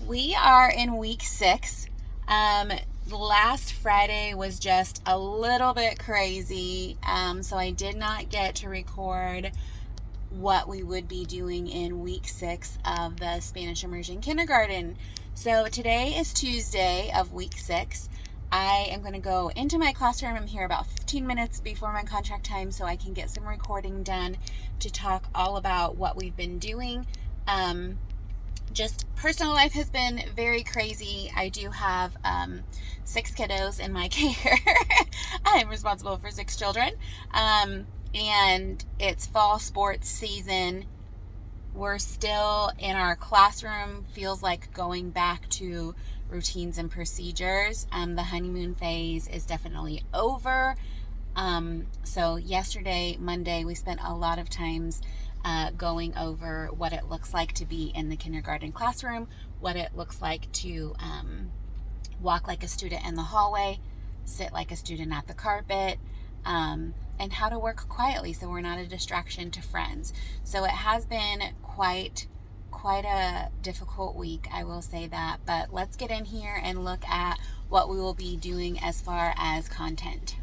We are in week 6. Last Friday was just a little bit crazy, so I did not get to record what we would be doing in week 6 of the Spanish Immersion Kindergarten. So today is Tuesday of week 6. I am going to go into my classroom. I'm here about 15 minutes before my contract time so I can get some recording done to talk all about what we've been doing. Just personal life has been very crazy. I do have 6 kiddos in my care. I am responsible for 6 children. And it's fall sports season. We're still in our classroom. Feels like going back to routines and procedures. The honeymoon phase is definitely over. So yesterday, Monday, we spent a lot of times going over what it looks like to be in the kindergarten classroom, what it looks like to walk like a student in the hallway, sit like a student at the carpet, and how to work quietly so we're not a distraction to friends. So it has been quite a difficult week, I will say that, but let's get in here and look at what we will be doing as far as content.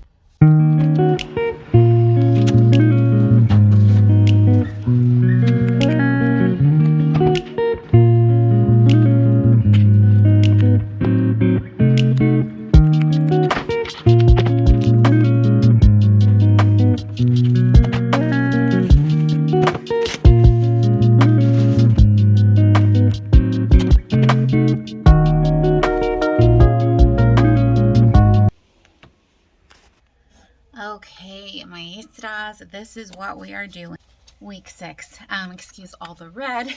Okay, maestras, this is what we are doing. Week 6. Excuse all the red.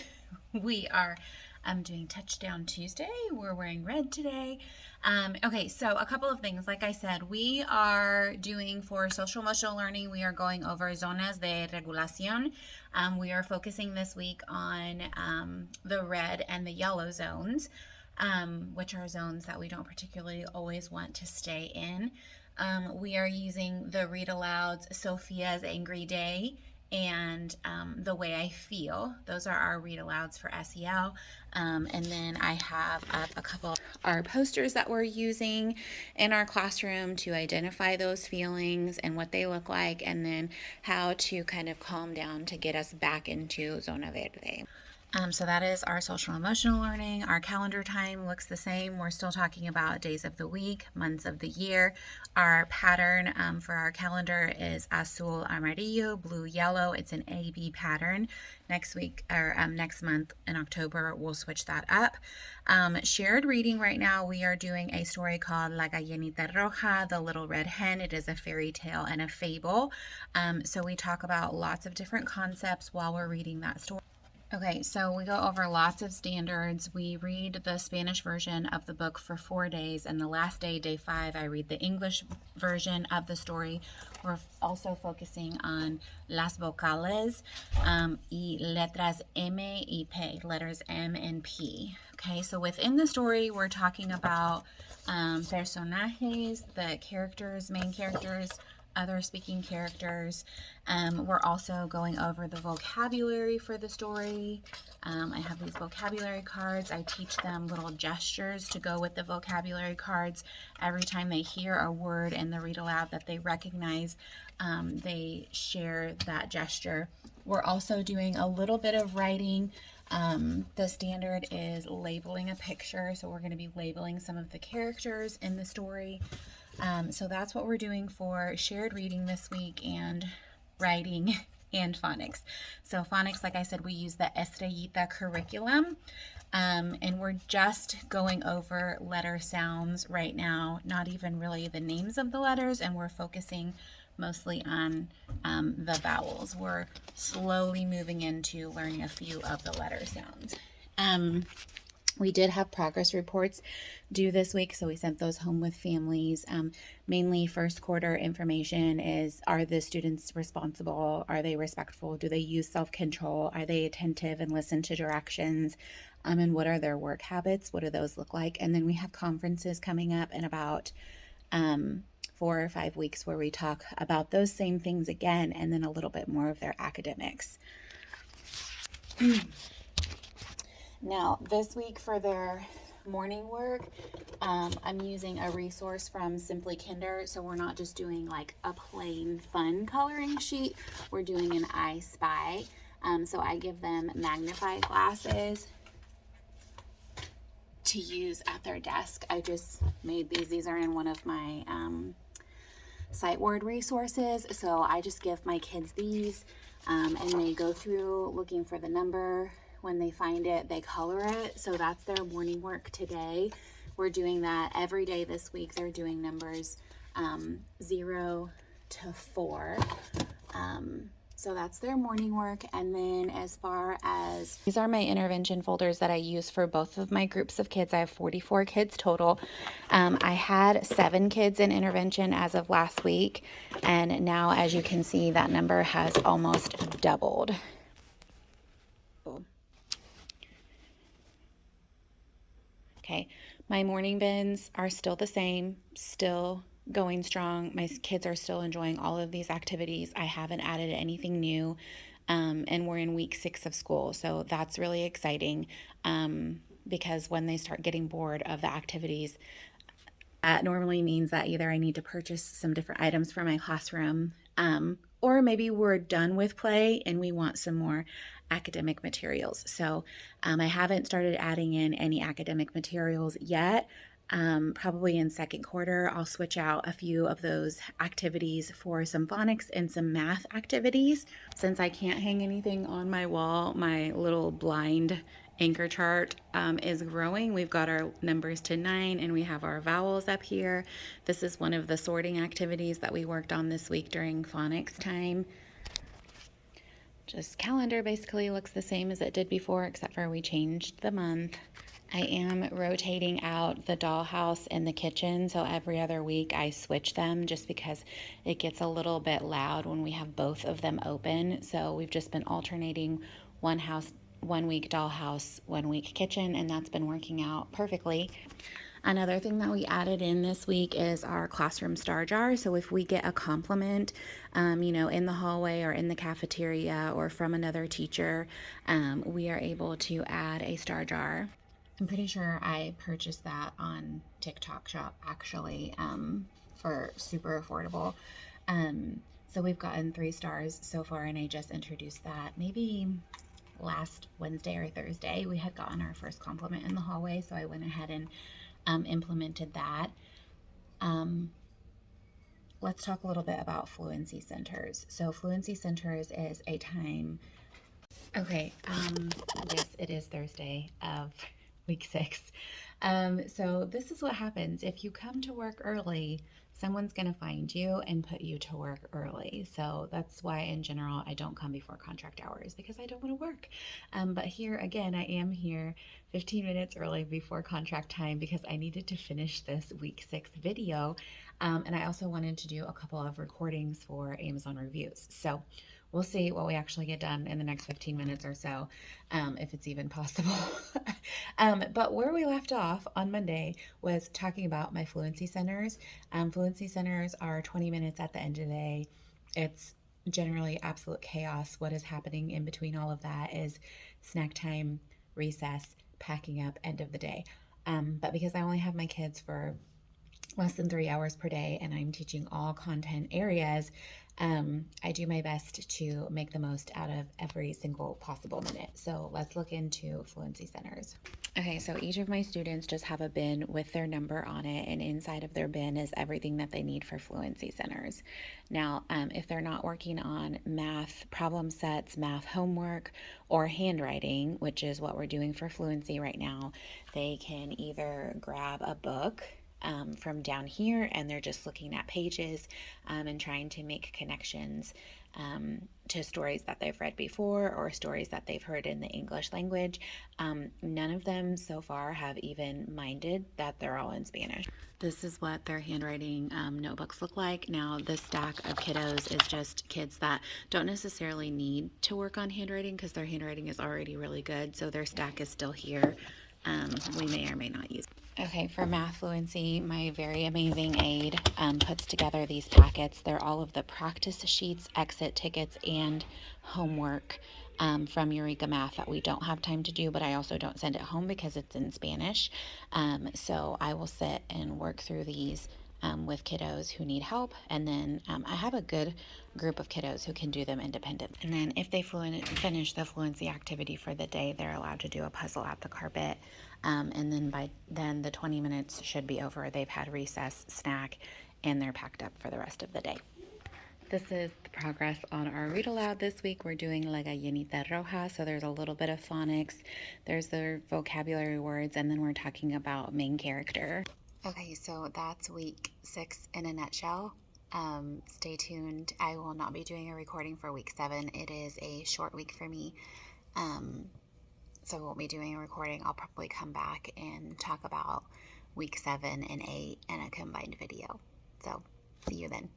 We are doing Touchdown Tuesday. We're wearing red today. Okay, so a couple of things. Like I said, we are doing for social emotional learning, we are going over zonas de regulación. We are focusing this week on the red and the yellow zones, which are zones that we don't particularly always want to stay in. We are using the read alouds, Sophia's Angry Day, and The Way I Feel. Those are our read alouds for SEL. And then I have up a couple of our posters that we're using in our classroom to identify those feelings and what they look like, and then how to kind of calm down to get us back into Zona Verde. So that is our social emotional learning. Our calendar time looks the same. We're still talking about days of the week, months of the year. Our pattern for our calendar is azul, amarillo, blue, yellow. It's an A-B pattern. Next week or next month in October, we'll switch that up. Shared reading right now, we are doing a story called La Gallinita Roja, the Little Red Hen. It is a fairy tale and a fable. So we talk about lots of different concepts while we're reading that story. Okay, so we go over lots of standards. We read the Spanish version of the book for 4 days, and the last day, day 5, I read the English version of the story. We're also focusing on las vocales y letras M y P, letters M and P. Okay, so within the story, we're talking about personajes, the characters, main characters, other speaking characters. We're also going over the vocabulary for the story. I have these vocabulary cards. I teach them little gestures to go with the vocabulary cards. Every time they hear a word in the read aloud that they recognize, they share that gesture. We're also doing a little bit of writing. The standard is labeling a picture, so we're going to be labeling some of the characters in the story. So that's what we're doing for shared reading this week, and writing and phonics. So phonics, like I said, we use the Estrellita curriculum, and we're just going over letter sounds right now, not even really the names of the letters, and we're focusing mostly on the vowels. We're slowly moving into learning a few of the letter sounds. We did have progress reports due this week, so we sent those home with families. Mainly first quarter information is, are the students responsible? Are they respectful? Do they use self-control? Are they attentive and listen to directions? And what are their work habits? What do those look like? And then we have conferences coming up in about 4 or 5 weeks where we talk about those same things again, and then a little bit more of their academics. Now, this week for their morning work, I'm using a resource from Simply Kinder. So we're not just doing like a plain fun coloring sheet. We're doing an I Spy. So I give them magnifying glasses to use at their desk. I just made these. These are in one of my sight word resources. So I just give my kids these and they go through looking for the number. When they find it, they color it. So that's their morning work today. We're doing that every day this week. They're doing numbers 0 to 4. So that's their morning work. And then as far as, these are my intervention folders that I use for both of my groups of kids. I have 44 kids total. I had 7 kids in intervention as of last week. And now, as you can see, that number has almost doubled. Okay, my morning bins are still the same, still going strong. My kids are still enjoying all of these activities. I haven't added anything new, and we're in week 6 of school, so that's really exciting because when they start getting bored of the activities, that normally means that either I need to purchase some different items for my classroom, or maybe we're done with play and we want some more academic materials. So I haven't started adding in any academic materials yet. Probably in second quarter, I'll switch out a few of those activities for some phonics and some math activities. Since I can't hang anything on my wall, my little blind anchor chart is growing. We've got our numbers to 9 and we have our vowels up here. This is one of the sorting activities that we worked on this week during phonics time. Just calendar basically looks the same as it did before, except for we changed the month. I am rotating out the dollhouse and the kitchen, so every other week I switch them just because it gets a little bit loud when we have both of them open. So we've just been alternating one week dollhouse, 1 week kitchen, and that's been working out perfectly. Another thing that we added in this week is our classroom star jar. So if we get a compliment, in the hallway or in the cafeteria or from another teacher, we are able to add a star jar. I'm pretty sure I purchased that on TikTok Shop actually for super affordable. So we've gotten 3 stars so far, and I just introduced that maybe last Wednesday or Thursday. We had gotten our first compliment in the hallway, so I went ahead and implemented that. Let's talk a little bit about Fluency Centers. So Fluency Centers is a time, okay, yes, it is Thursday of week 6. So this is what happens. If you come to work early, someone's going to find you and put you to work early. So that's why in general, I don't come before contract hours because I don't want to work. But here again, I am here 15 minutes early before contract time because I needed to finish this week 6 video. And I also wanted to do a couple of recordings for Amazon reviews. So we'll see what we actually get done in the next 15 minutes or so, if it's even possible. But where we left off on Monday was talking about my Fluency Centers. Fluency Centers are 20 minutes at the end of the day. It's generally absolute chaos. What is happening in between all of that is snack time, recess, packing up, end of the day. But because I only have my kids for less than 3 hours per day and I'm teaching all content areas, I do my best to make the most out of every single possible minute. So let's look into Fluency Centers. Okay, so each of my students just have a bin with their number on it, and inside of their bin is everything that they need for Fluency Centers. Now, if they're not working on math problem sets, math homework, or handwriting, which is what we're doing for Fluency right now, they can either grab a book from down here and they're just looking at pages and trying to make connections to stories that they've read before or stories that they've heard in the English language. None of them so far have even minded that they're all in Spanish. This is what their handwriting notebooks look like. Now, this stack of kiddos is just kids that don't necessarily need to work on handwriting because their handwriting is already really good, so their stack is still here. We may or may not use. Okay, for math fluency, my very amazing aide puts together these packets. They're all of the practice sheets, exit tickets, and homework from Eureka Math that we don't have time to do, but I also don't send it home because it's in Spanish. So I will sit and work through these with kiddos who need help, and then I have a good group of kiddos who can do them independently. And then if they finish the fluency activity for the day, they're allowed to do a puzzle at the carpet, and then by then the 20 minutes should be over. They've had recess, snack, and they're packed up for the rest of the day. This is the progress on our read aloud this week. We're doing La Gallinita Roja, so there's a little bit of phonics, there's the vocabulary words, and then we're talking about main character. Okay, so that's week 6 in a nutshell. Stay tuned. I will not be doing a recording for week 7. It is a short week for me. So I won't be doing a recording. I'll probably come back and talk about week 7 and 8 in a combined video. So see you then.